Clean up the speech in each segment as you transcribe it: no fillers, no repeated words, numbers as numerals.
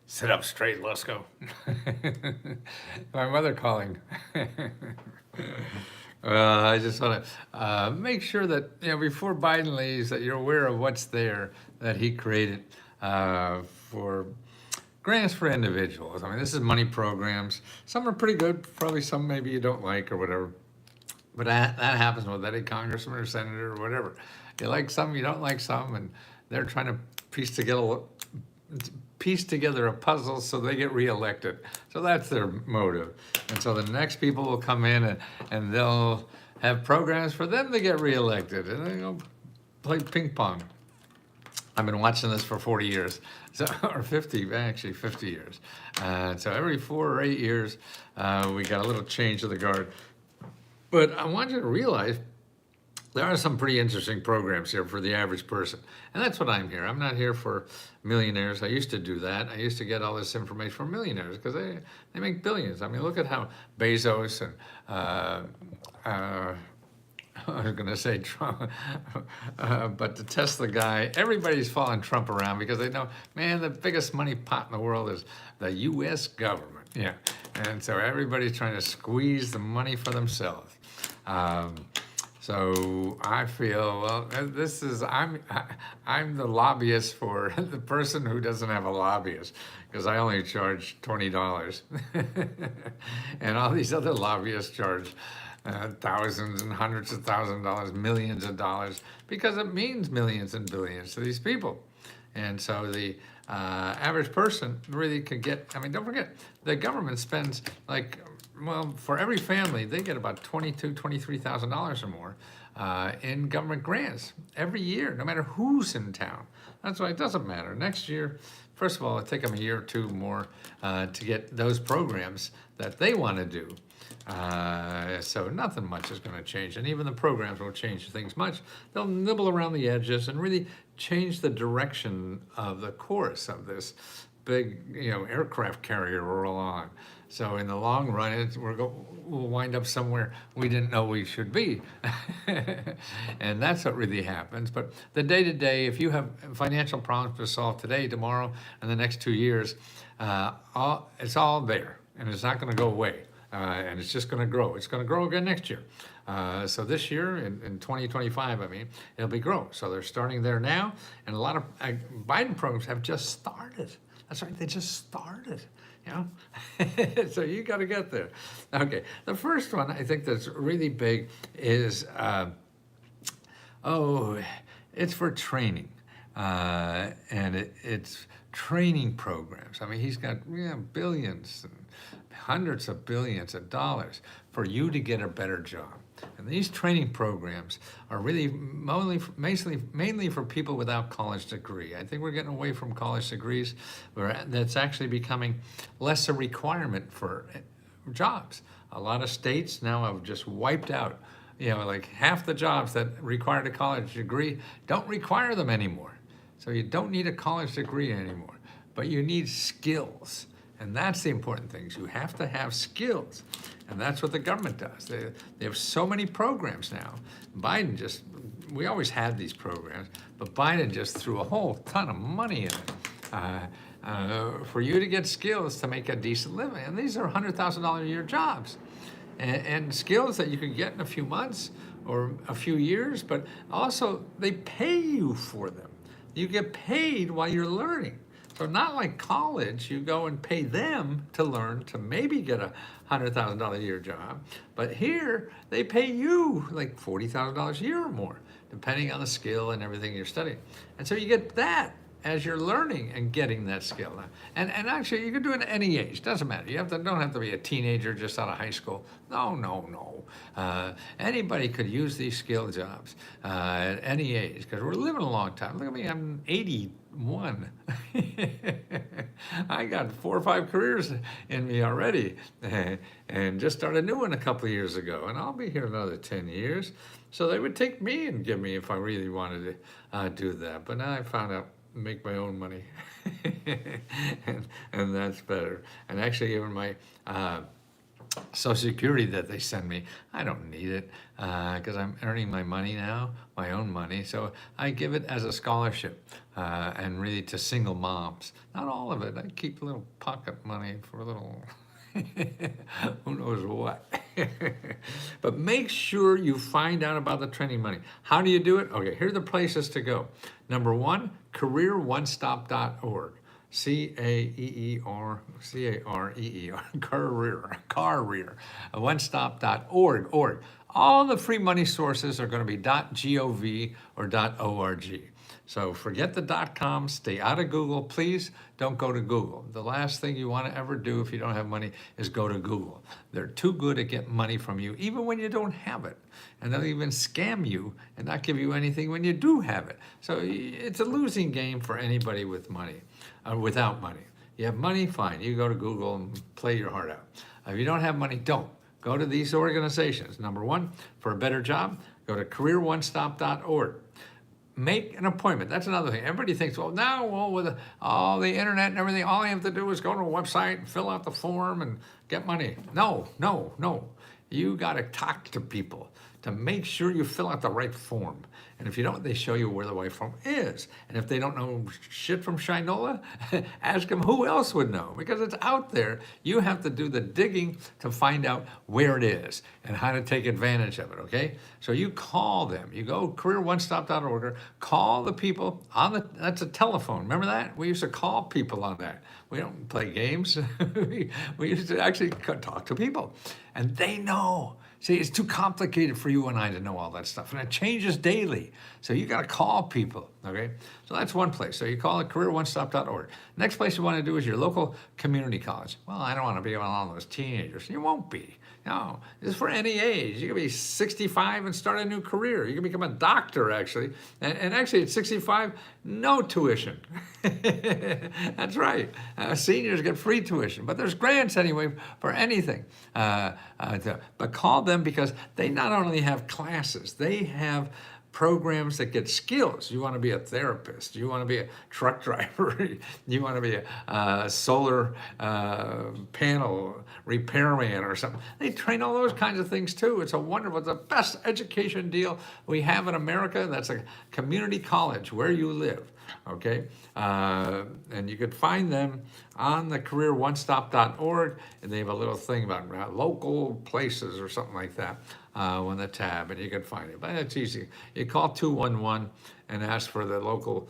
Sit up straight, let's go. My mother calling. I just want to make sure that, before Biden leaves, that you're aware of what's there that he created for grants for individuals. I mean, this is money programs. Some are pretty good, probably some maybe you don't like or whatever. But that happens with any congressman or senator or whatever. You like some, you don't like some, and they're trying to piece together a puzzle so they get reelected. So that's their motive. And so the next people will come in and they'll have programs for them to get reelected, and they go play ping pong. I've been watching this for 40 years, so, or 50, actually 50 years. So every 4 or 8 years, we got a little change of the guard. But I want you to realize there are some pretty interesting programs here for the average person. And that's what I'm here. I'm not here for millionaires. I used to do that. I used to get all this information from millionaires because they make billions. I mean, look at how Bezos and I was going to say Trump, but the Tesla guy, everybody's following Trump around because they know, man, the biggest money pot in the world is the U.S. government. Yeah. And so everybody's trying to squeeze the money for themselves. So I feel, well, I'm the lobbyist for the person who doesn't have a lobbyist, because I only charge $20, and all these other lobbyists charge thousands and hundreds of thousands of dollars, millions of dollars, because it means millions and billions to these people. And so the average person really could get, I mean, don't forget, the government spends like, well, for every family, they get about $22,000, $23,000 or more in government grants every year, no matter who's in town. That's why it doesn't matter. Next year, first of all, it'll take them a year or two more to get those programs that they want to do. So nothing much is going to change, and even the programs won't change things much. They'll nibble around the edges and really change the direction of the course of this big, aircraft carrier we're on. So in the long run, we'll wind up somewhere we didn't know we should be. And that's what really happens. But the day-to-day, if you have financial problems to solve today, tomorrow, and the next 2 years, it's all there, and it's not going to go away. And it's just going to grow. It's going to grow again next year. So this year, in 2025, I mean, it'll be growing. So they're starting there now, and a lot of Biden programs have just started. That's right, they just started, So you got to get there. Okay, the first one I think that's really big is, it's for training. And it's training programs. I mean, he's got billions and hundreds of billions of dollars for you to get a better job. And these training programs are really mainly for people without college degree. I think we're getting away from college degrees, where that's actually becoming less a requirement for jobs. A lot of states now have just wiped out, like half the jobs that required a college degree don't require them anymore. So you don't need a college degree anymore, but you need skills. And that's the important things. You have to have skills. And that's what the government does. They have so many programs now. We always had these programs, but Biden just threw a whole ton of money in it for you to get skills to make a decent living. And these are $100,000 a year jobs. And skills that you can get in a few months or a few years, but also they pay you for them. You get paid while you're learning. So not like college, you go and pay them to learn to maybe get a $100,000 a year job. But here, they pay you like $40,000 a year or more, depending on the skill and everything you're studying. And so you get that as you're learning and getting that skill. And actually, you can do it at any age. Doesn't matter. You don't have to be a teenager just out of high school. No. Anybody could use these skill jobs at any age, because we're living a long time. Look at me, I'm 81. I got 4 or 5 careers in me already, and just started a new one a couple of years ago, and I'll be here another 10 years. So they would take me and give me if I really wanted to do that. But now I found out make my own money, and that's better. And actually, even my Social Security that they send me. I don't need it because I'm earning my money now, my own money. So I give it as a scholarship and really to single moms. Not all of it. I keep a little pocket money for a little, who knows what. But make sure you find out about the training money. How do you do it? Okay, here are the places to go. Number one, careeronestop.org. Career, career, onestop.org. All the free money sources are going to be .gov or .org. So forget the .com, stay out of Google. Please don't go to Google. The last thing you want to ever do if you don't have money is go to Google. They're too good at getting money from you, even when you don't have it. And they'll even scam you and not give you anything when you do have it. So it's a losing game for anybody with money, without money. You have money, fine. You go to Google and play your heart out. If you don't have money, don't. Go to these organizations. Number one, for a better job, go to careeronestop.org. Make an appointment. That's another thing. Everybody thinks, well, now, with all the internet and everything, all you have to do is go to a website and fill out the form and get money. No. You got to talk to people to make sure you fill out the right form. And if you don't, they show you where the right form is. And if they don't know shit from Shinola, ask them who else would know, because it's out there. You have to do the digging to find out where it is and how to take advantage of it, okay? So you call them. You go careeronestop.org, call the people on that's a telephone. Remember that? We used to call people on that. We don't play games. we used to actually talk to people. And they know. See, it's too complicated for you and I to know all that stuff, and it changes daily. So you got to call people, okay? So that's one place. So you call it careeronestop.org. Next place you want to do is your local community college. Well, I don't want to be with all those teenagers. You won't be. No, this is for any age. You can be 65 and start a new career. You can become a doctor, actually. And actually, at 65, no tuition. That's right. Seniors get free tuition. But there's grants anyway for anything. But call them because they not only have classes, they have programs that get skills. You want to be a therapist. You want to be a truck driver. You want to be a solar panel repairman or something. They train all those kinds of things too. It's a wonderful, it's the best education deal we have in America. That's a community college where you live. Okay, and you could find them on the careeronestop.org, and they have a little thing about local places or something like that on the tab, and you can find it. But it's easy. You call 211 and ask for the local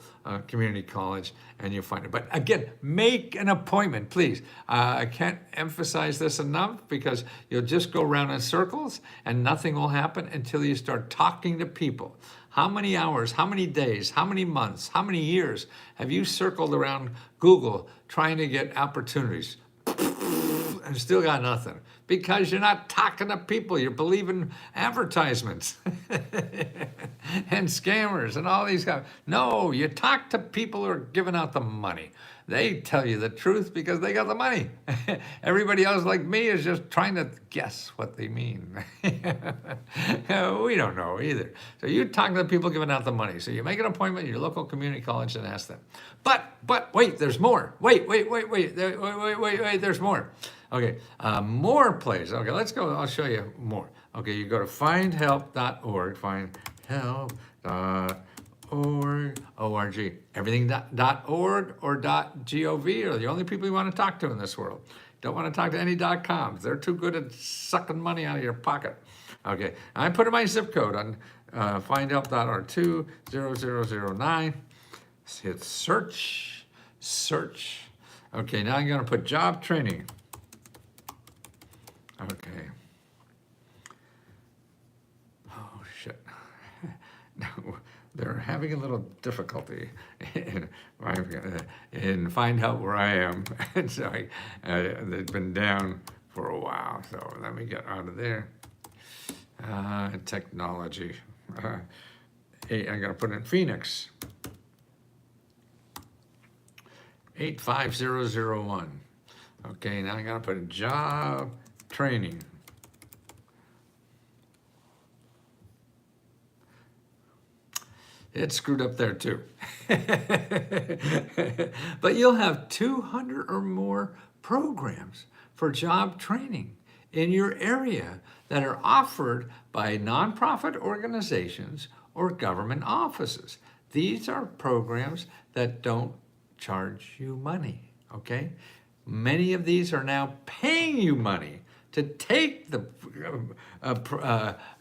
community college, and you'll find it. But again, make an appointment, please. I can't emphasize this enough because you'll just go around in circles, and nothing will happen until you start talking to people. How many hours, how many days, how many months, how many years have you circled around Google trying to get opportunities and still got nothing? Because you're not talking to people. You're believing advertisements and scammers and all these guys. No, you talk to people who are giving out the money. They tell you the truth because they got the money. Everybody else like me is just trying to guess what they mean. We don't know either. So you talk to the people giving out the money. So you make an appointment at your local community college and ask them. But wait, there's more. Wait, there's more. Okay, more places. Okay, let's go. I'll show you more. Okay, you go to findhelp.org, findhelp.org. O-R-G. Everything .org or .gov are the only people you want to talk to in this world. Don't want to talk to any .coms. They're too good at sucking money out of your pocket. Okay, I put in my zip code on findhelp.org, 20009. Hit search. Okay, now I'm going to put job training. Okay. Oh, shit. No. They're having a little difficulty in find out where I am. And so they've been down for a while. So let me get out of there. Technology. I'm going to put in Phoenix. 85001. Okay, now I'm going to put in job training. It's screwed up there too. But you'll have 200 or more programs for job training in your area that are offered by nonprofit organizations or government offices. These are programs that don't charge you money, okay? Many of these are now paying you money to take the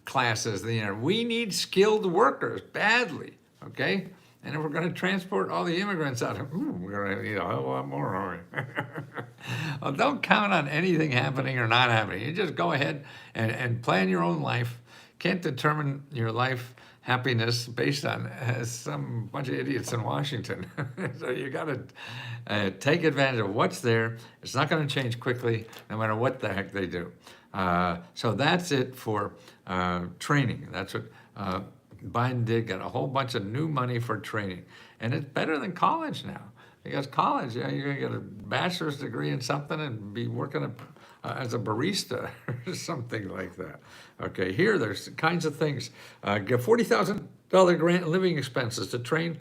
classes. We need skilled workers badly, okay? And if we're going to transport all the immigrants out, we're going to need a whole lot more, aren't we? Well, don't count on anything happening or not happening. You just go ahead and plan your own life. Can't determine your life happiness based on some bunch of idiots in Washington. So you got to take advantage of what's there. It's not going to change quickly, no matter what the heck they do. So that's it for training. That's what Biden did, got a whole bunch of new money for training. And it's better than college now. Because college, you're going to get a bachelor's degree in something and be working as a barista or something like that. Okay, here there's kinds of things. Get $40,000 grant in living expenses to train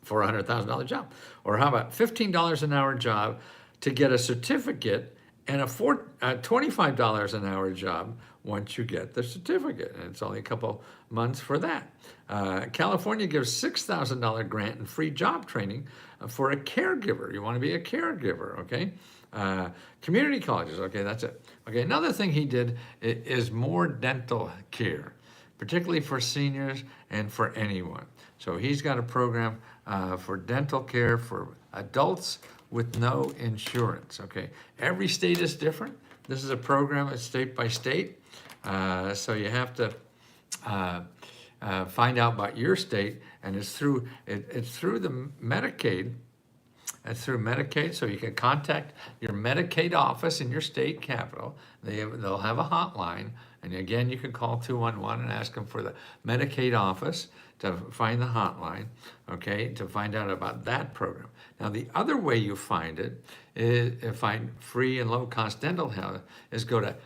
for a $100,000 job. Or how about $15 an hour job to get a certificate and a $25 an hour job once you get the certificate. And it's only a couple months for that. California gives $6,000 grant and free job training for a caregiver. You want to be a caregiver, okay? Community colleges, okay, that's it. Okay, another thing he did is more dental care, particularly for seniors and for anyone. So he's got a program for dental care for adults with no insurance, okay? Every state is different. This is a program that's state by state. So you have to find out about your state, and it's through the Medicaid. It's through Medicaid, so you can contact your Medicaid office in your state capital. They'll have a hotline, and again, you can call 211 and ask them for the Medicaid office to find the hotline, okay, to find out about that program. Now, the other way you find it, find free and low-cost dental health, is go to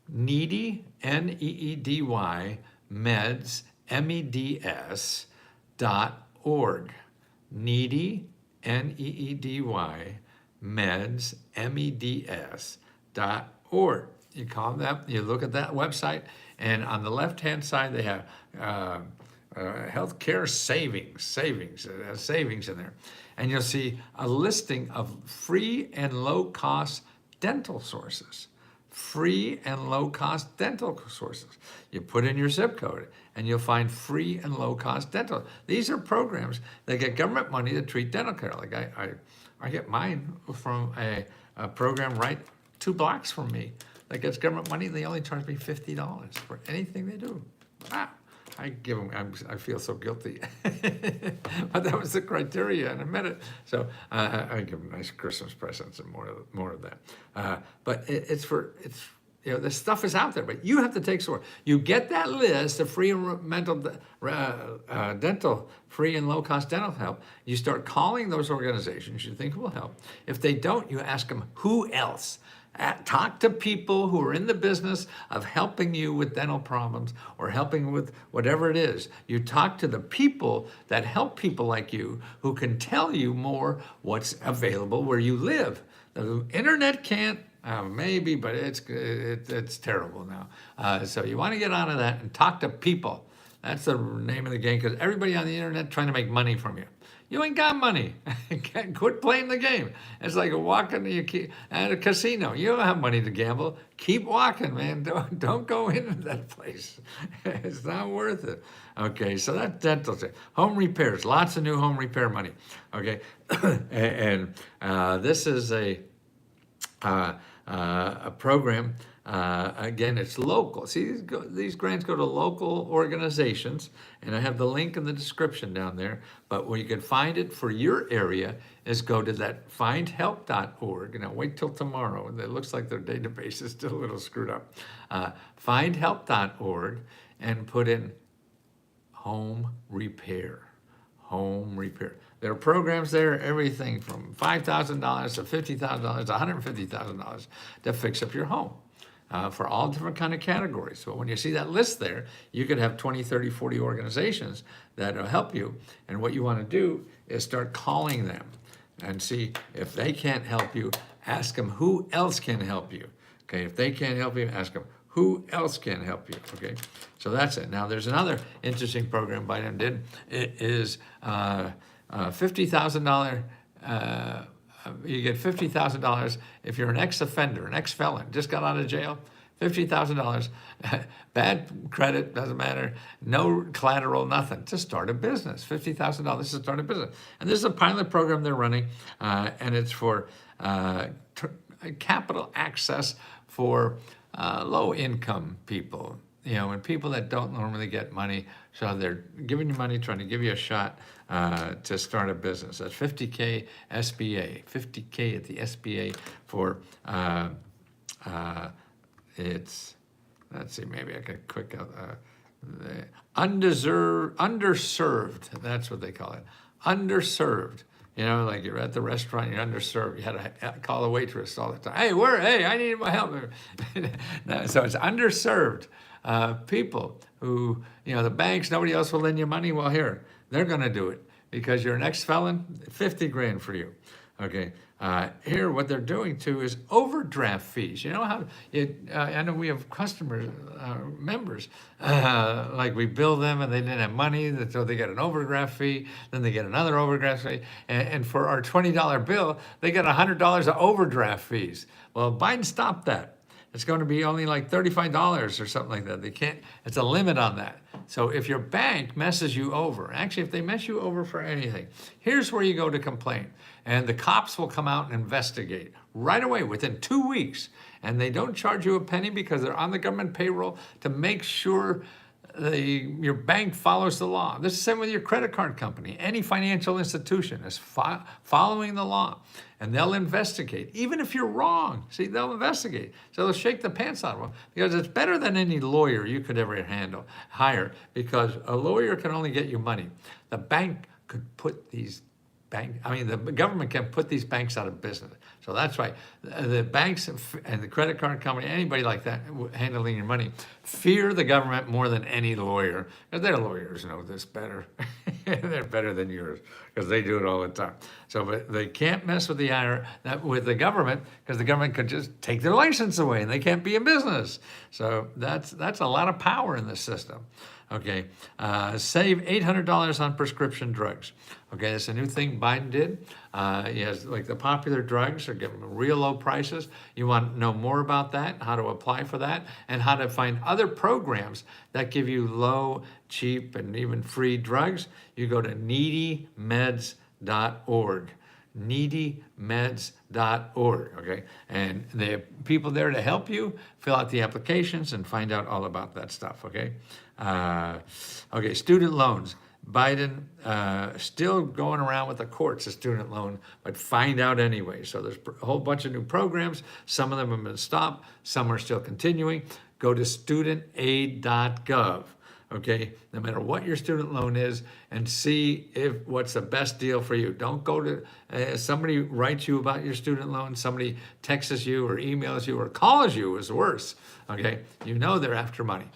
Needy, N-E-E-D-Y, meds, M-E-D-S, .org. Needy, N-E-E-D-Y, meds, M-E-D-S, .org. You call them, you look at that website, and on the left-hand side, they have healthcare savings in there. And you'll see a listing of free and low-cost dental sources. Free and low-cost dental sources. You put in your zip code and you'll find free and low-cost dental. These are programs that get government money to treat dental care. Like I get mine from a program right 2 blocks from me that gets government money. They only charge me $50 for anything they do. Wow. I give them, I feel so guilty. But that was the criteria, and I met it. So I give them nice Christmas presents and more of that. But this stuff is out there, but you have to take sort. You get that list of free and dental, free and low-cost dental help. You start calling those organizations you think will help. If they don't, you ask them, who else? Talk to people who are in the business of helping you with dental problems or helping with whatever it is. You talk to the people that help people like you who can tell you more what's available where you live. The internet can't, maybe, but it's terrible now. So you want to get onto that and talk to people. That's the name of the game, because everybody on the internet trying to make money from you. You ain't got money. Quit playing the game. It's like walking at a casino. You don't have money to gamble. Keep walking, man. Don't go into that place. It's not worth it. Okay, so that's dental. Home repairs. Lots of new home repair money. Okay, and this is a program. Again, it's local. See, these grants go to local organizations, and I have the link in the description down there. But where you can find it for your area is go to that findhelp.org. Now, wait till tomorrow. It looks like their database is still a little screwed up. Findhelp.org and put in home repair. Home repair. There are programs there, everything from $5,000 to $50,000 to $150,000 to fix up your home. For all different kind of categories. So when you see that list there, you could have 20, 30, 40 organizations that will help you. And what you want to do is start calling them and see if they can't help you. Ask them who else can help you. Okay, if they can't help you, ask them, who else can help you? Okay, so that's it. Now, there's another interesting program Biden did. It is $50,000. You get $50,000 if you're an ex-offender, an ex-felon, just got out of jail. $50,000, bad credit, doesn't matter, no collateral, nothing, to start a business. $50,000 to start a business. And this is a pilot program they're running, and it's for capital access for low-income people, you know, and people that don't normally get money. So they're giving you money, trying to give you a shot to start a business. That's 50K SBA, 50K at the SBA for it's, let's see, maybe I could quick the underserved, that's what they call it, underserved. You know, like you're at the restaurant, you're underserved. You had to call a waitress all the time. Hey, I need my help. No, so it's underserved people who, you know, the banks, nobody else will lend you money. Well, here, they're going to do it because you're an ex-felon, 50 grand for you. Okay. Here, what they're doing too is overdraft fees. You know how I know we have customers, members, like we bill them and they didn't have money, so they get an overdraft fee. Then they get another overdraft fee, and for our $20 bill, they get $100 of overdraft fees. Well, Biden stopped that. It's going to be only like $35 or something like that. They can't. It's a limit on that. So if your bank messes you over, actually, if they mess you over for anything, here's where you go to complain. And the cops will come out and investigate right away within 2 weeks. And they don't charge you a penny because they're on the government payroll to make sure your bank follows the law. This is the same with your credit card company. Any financial institution is following the law. And they'll investigate, even if you're wrong. See, they'll investigate. So they'll shake the pants out of them because it's better than any lawyer you could ever hire, because a lawyer can only get you money. The bank could put these the government can put these banks out of business. So that's why the banks and the credit card company, anybody like that handling your money, fear the government more than any lawyer, because their lawyers know this better. They're better than yours because they do it all the time. So, but they can't mess with with the government, because the government could just take their license away and they can't be in business. So that's a lot of power in this system. Okay, save $800 on prescription drugs. Okay, that's a new thing Biden did. He has, like, the popular drugs are giving real low prices. You want to know more about that, how to apply for that, and how to find other programs that give you low, cheap, and even free drugs. You go to needymeds.org. needymeds.org, okay? And they have people there to help you fill out the applications and find out all about that stuff, okay? Okay, student loans. Biden still going around with the courts, a student loan, but find out anyway. So there's a whole bunch of new programs. Some of them have been stopped. Some are still continuing. Go to studentaid.gov. Okay, no matter what your student loan is, and see what's the best deal for you. Don't go to somebody writes you about your student loan, somebody texts you or emails you or calls you is worse. Okay, you know they're after money.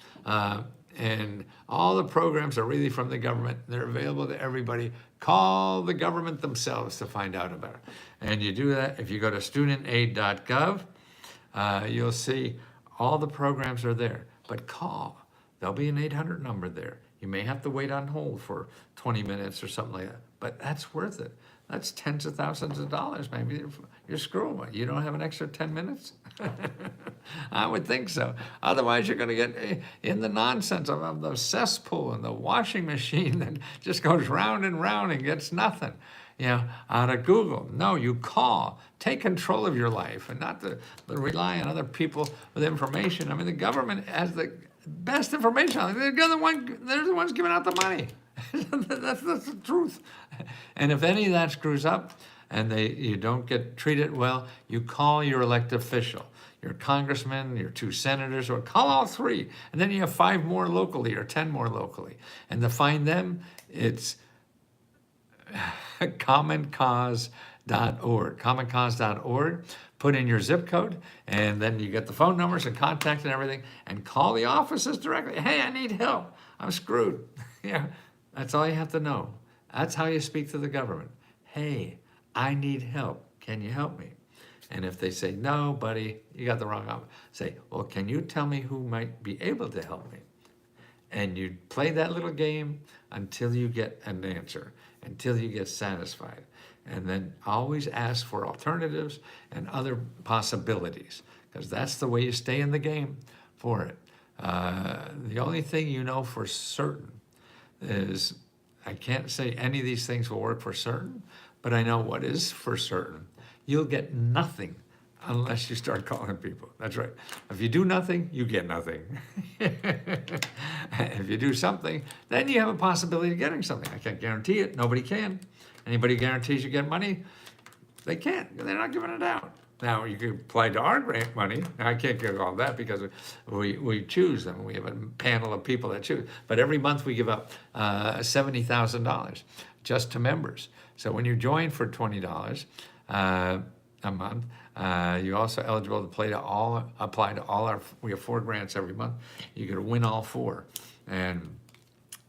And all the programs are really from the government. They're available to everybody. Call the government themselves to find out about it. And you do that if you go to studentaid.gov. You'll see all the programs are there. But call. There'll be an 800 number there. You may have to wait on hold for 20 minutes or something like that, but that's worth it. That's tens of thousands of dollars. Maybe you're screwing. You don't have an extra 10 minutes? I would think so. Otherwise, you're going to get in the nonsense of the cesspool and the washing machine that just goes round and round and gets nothing. You know, out of Google. No, you call. Take control of your life, and not to rely on other people with information. I mean, the government has the best information. They're the ones giving out the money. that's the truth. And if any of that screws up and you don't get treated well, you call your elected official, your congressman, your 2 senators, or call all 3. And then you have 5 more locally or 10 more locally. And to find them, it's commoncause.org. Commoncause.org. Put in your zip code, and then you get the phone numbers and contact and everything, and call the offices directly. Hey, I need help. I'm screwed. Yeah, that's all you have to know. That's how you speak to the government. Hey, I need help. Can you help me? And if they say, no, buddy, you got the wrong option, say, well, can you tell me who might be able to help me? And you play that little game until you get an answer, until you get satisfied. And then always ask for alternatives and other possibilities, because that's the way you stay in the game for it. The only thing you know for certain is, I can't say any of these things will work for certain, but I know what is for certain. You'll get nothing unless you start calling people. That's right. If you do nothing, you get nothing. If you do something, then you have a possibility of getting something. I can't guarantee it. Nobody can. Anybody guarantees you get money? They can't. They're not giving it out. Now, you can apply to our grant money. Now, I can't give all that because we choose them. We have a panel of people that choose. But every month we give up $70,000 just to members. So when you join for $20 a month, you're also eligible to apply to all our, we have 4 grants every month. You could win all 4.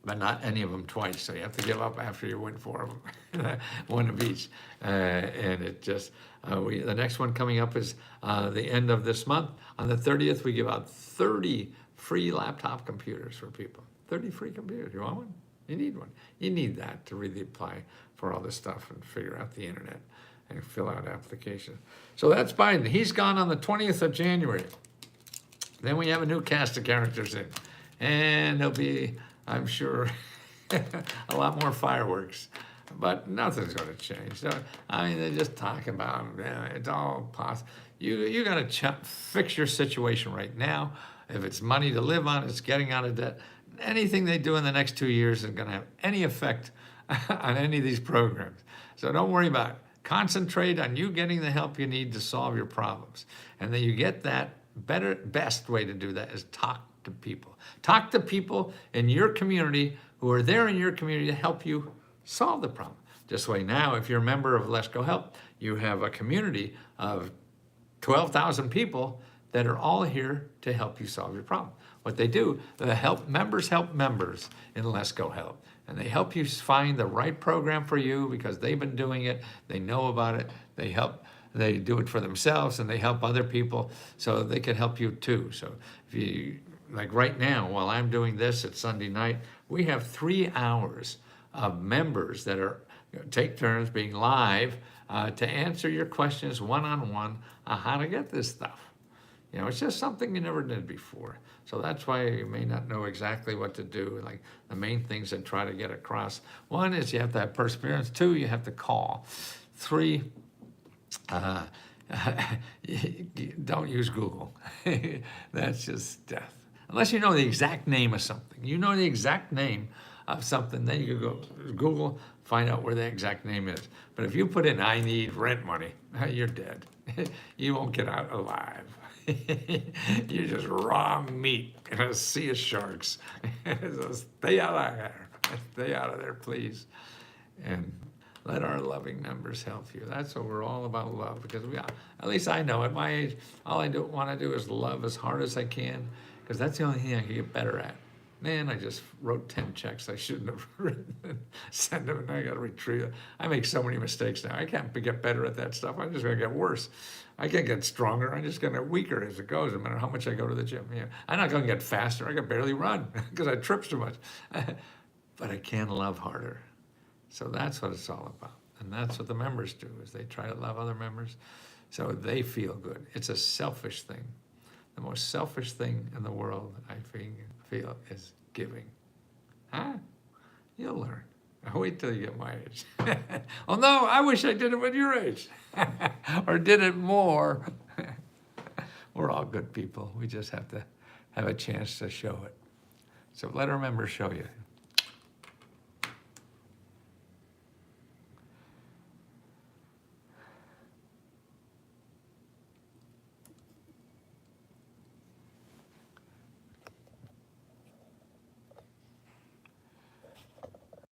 But not any of them twice, so you have to give up after you win 4 of them, 1 of each. And it just, the next one coming up is the end of this month. On the 30th, we give out 30 free laptop computers for people. 30 free computers. You want one? You need one. You need that to really apply for all this stuff and figure out the internet and fill out applications. So that's Biden. He's gone on the 20th of January. Then we have a new cast of characters in. And there'll be, I'm sure, a lot more fireworks, but nothing's going to change. So, I mean, they just talk about it's all possible. You got to fix your situation right now. If it's money to live on, it's getting out of debt. Anything they do in the next 2 years isn't going to have any effect on any of these programs. So don't worry about it. Concentrate on you getting the help you need to solve your problems, and then you get that. Best way to do that is talk to people. Talk to people in your community who are there in your community to help you solve the problem. Just like now, if you're a member of Let's Go Help, you have a community of 12,000 people that are all here to help you solve your problem. What they do, the help members in Let's Go Help. And they help you find the right program for you because they've been doing it, they know about it, they do it for themselves, and they help other people so they can help you too. So if you, like right now, while I'm doing this, it's Sunday night, we have 3 hours of members that are take turns being live to answer your questions one-on-one on how to get this stuff. You know, it's just something you never did before. So that's why you may not know exactly what to do. Like the main things that try to get across. 1 is you have to have perseverance. 2, you have to call. 3, don't use Google. That's just death. Unless you know the exact name of something. You know the exact name of something, then you can go Google, find out where the exact name is. But if you put in, I need rent money, you're dead. You won't get out alive. You're just raw meat in a sea of sharks. So stay out of there. Stay out of there, please. And let our loving members help you. That's what we're all about, love. Because at least I know at my age, all I want to do is love as hard as I can, because that's the only thing I can get better at. Man, I just wrote 10 checks I shouldn't have written and sent them, and I got to retrieve it. I make so many mistakes now. I can't get better at that stuff. I'm just going to get worse. I can't get stronger. I'm just going to get weaker as it goes, no matter how much I go to the gym. Yeah. I'm not going to get faster. I can barely run because I trip too much. But I can love harder. So that's what it's all about. And that's what the members do, is they try to love other members so they feel good. It's a selfish thing. The most selfish thing in the world, I feel, is giving. Huh? You'll learn. I'll wait till you get my age. Oh no, I wish I did it with your age. Or did it more. We're all good people. We just have to have a chance to show it. So let our members show you.